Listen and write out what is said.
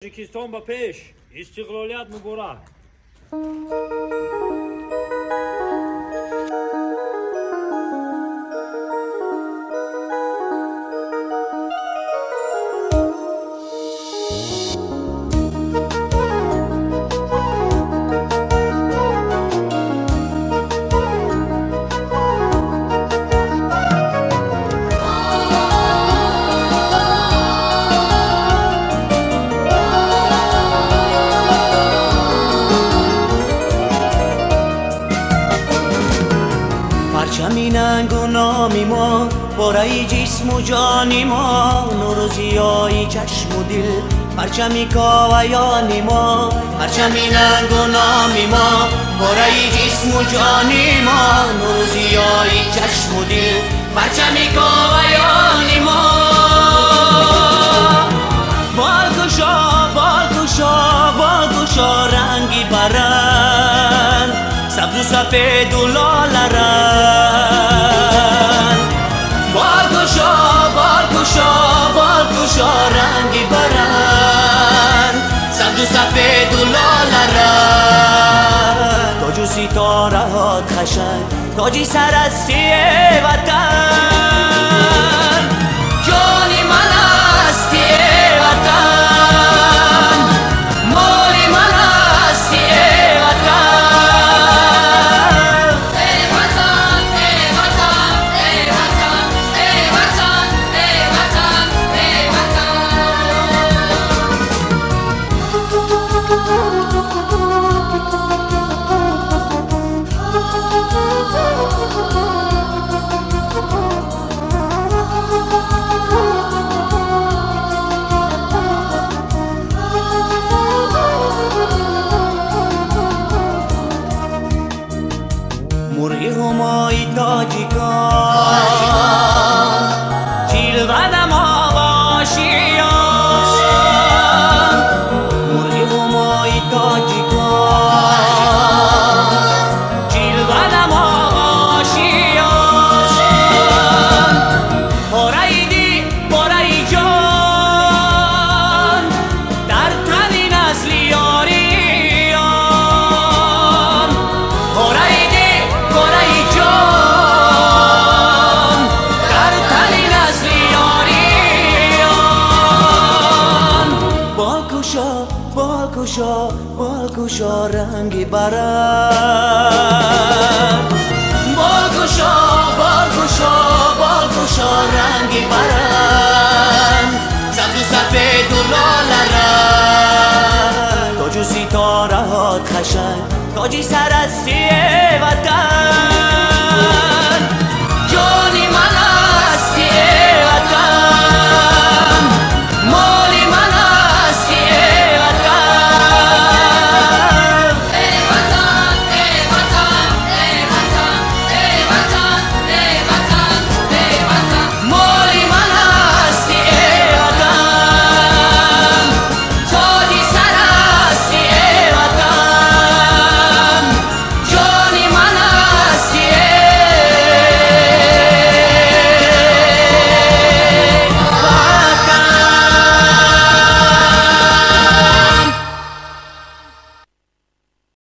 Таджикистон ба пеш, истиқлолият муборак. پرچمی ننگ و نامی ما، بارای جسم و جانی ما، نور و ضیای چشم و دل، پرچمی کاویانی ما. پرچمی ننگ و نامی ما، بارای جسم و جانی ما، نور و ضیای چشم و دل، پرچمی کاویانی ما. بالگشا بالگشا بالگشا رنگی برند، سبز و سفید و لاله رنگ. بالگشا بالگشا بالگشا رنگی برند، سبز و سفید و لاله رنگ. تاج و ستاره هات خشن، تاجی سرستی وطن، جانی من هستی وطن، مالی من هستی وطن. ای وطن ای وطن ای وطن ای وطن ای وطن ای مرغی همای تاجیکان، جیلوه آغاشیان. مرغی همای تاجیکان، جیلوه آغاشیان. پاره‌ای دی پاره‌ای جان، در تن نسل یاریان. پاره‌ای دی پاره‌ای جان، در تن نسل یاریان. بالگشا بالگشا بالگشا رنگی برند، بالگشا بالگشا بالگشا رنگی برند، سبز و سفید و لاله رنگ.